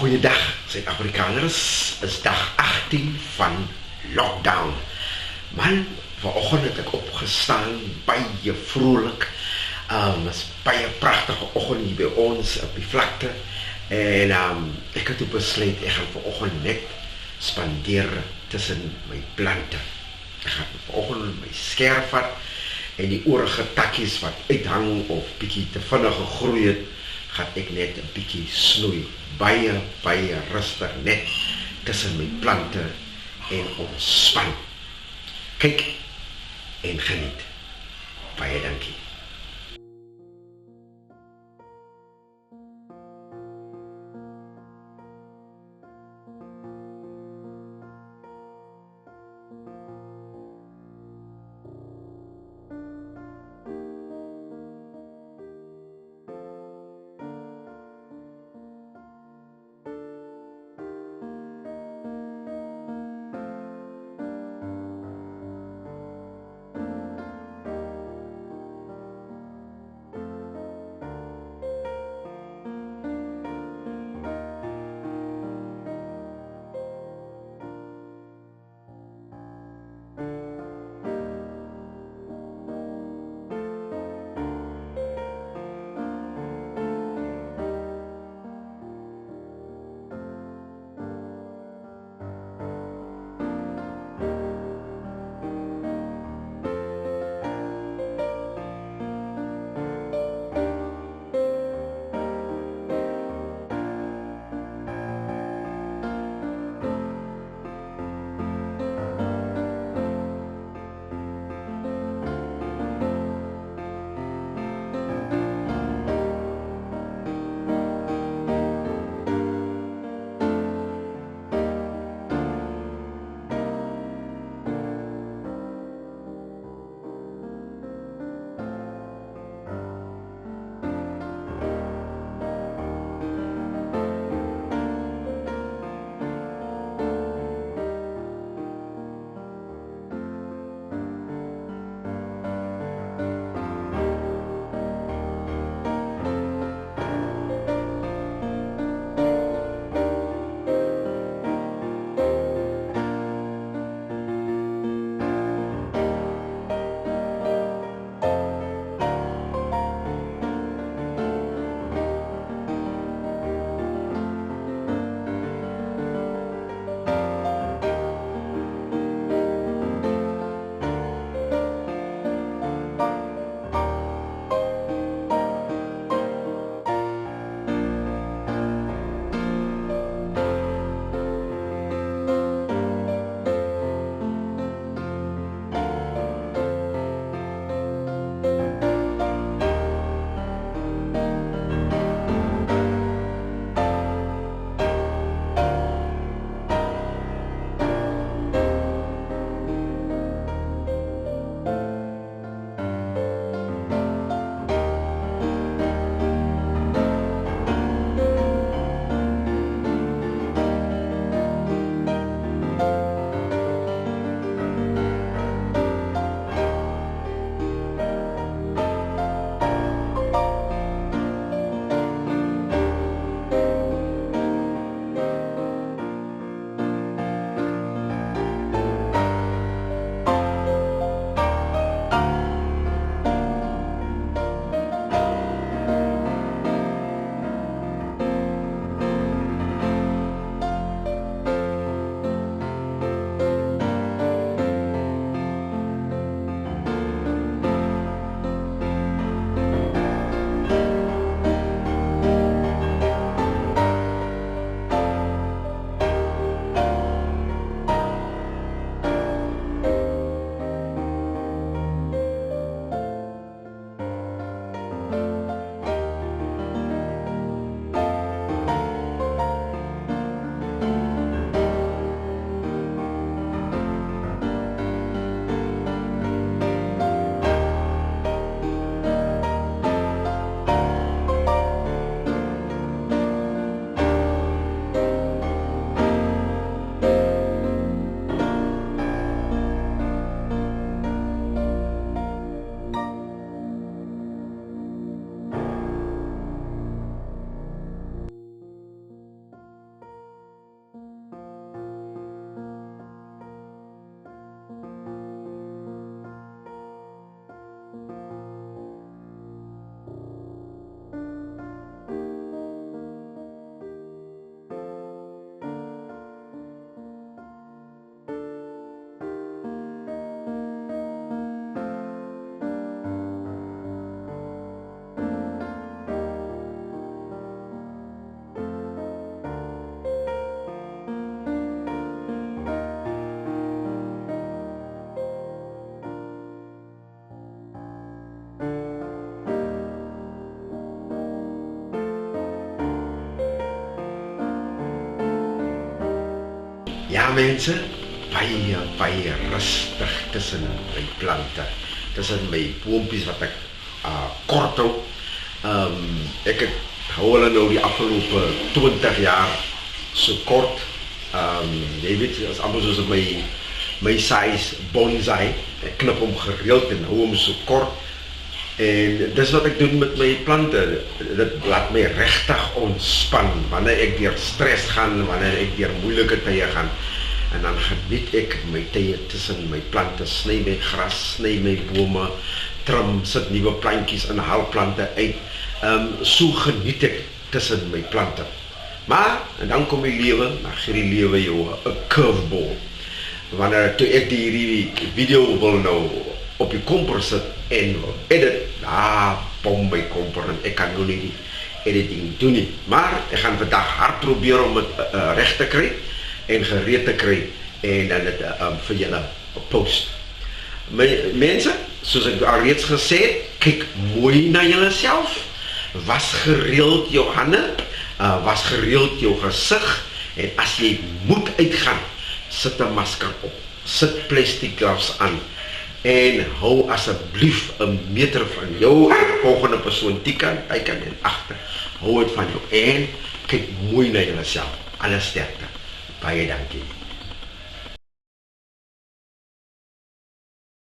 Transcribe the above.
Goeiedag, Suid-Afrikaners. Is dag 18 van lockdown. Man, vanoggend het ek opgestaan, baie vrolik. Is baie pragtige oggend hier by ons op die vlakte. En ek het besluit ek gaan vanoggend net spandeer tussen my plante. Ek gaan vanoggend my skerf vat en die oorige takkies wat uithang of bietjie te vinnig gegroei het, gaan ek net 'n bietjie snoei. Baie rustig net tussen my plante en ontspan. Kyk en geniet. Baie dankie. Ja mense, baie rustig tussen my plante, tussen my boontjies wat ek kort hou. Ek hou hulle nou die afgelope 20 jaar so kort. Jy weet, as amper soos my size bonsai, ek knip hom gereeld en hou hom so kort. En dis wat ek doen met my plante. Dit laat my regtig ontspan wanneer ek deur stres gaan, wanneer ek deur moeilike tye gaan. En dan geniet ek my tye tussen my plante, sny my gras, sny my bome, trim, sit nuwe plantjies in, haal plante uit. So geniet ek tussen my plante. Maar, en dan kom die lewe, dan gee die lewe jou 'n curveball. Wanneer toe ek hierdie video wil nou op die komper sit en edit, bom my komper en ek kan nou nie die editing doen nie. Maar ek gaan vandag hard probeer om dit reg te kry en gereed te kry en dan dit vir julle post. Mense, soos ek al reeds gesê het, kyk mooi na julleself, was gereeld jou hande, was gereeld jou gesig en as jy moet uitgaan, sit 'n masker op, sit plastic gloves aan en hou asseblief 'n meter van jou en die volgende persoon tykant en agter. Hou dit van jou en kyk mooi na jouself. Alles sterkte. Baie dankie.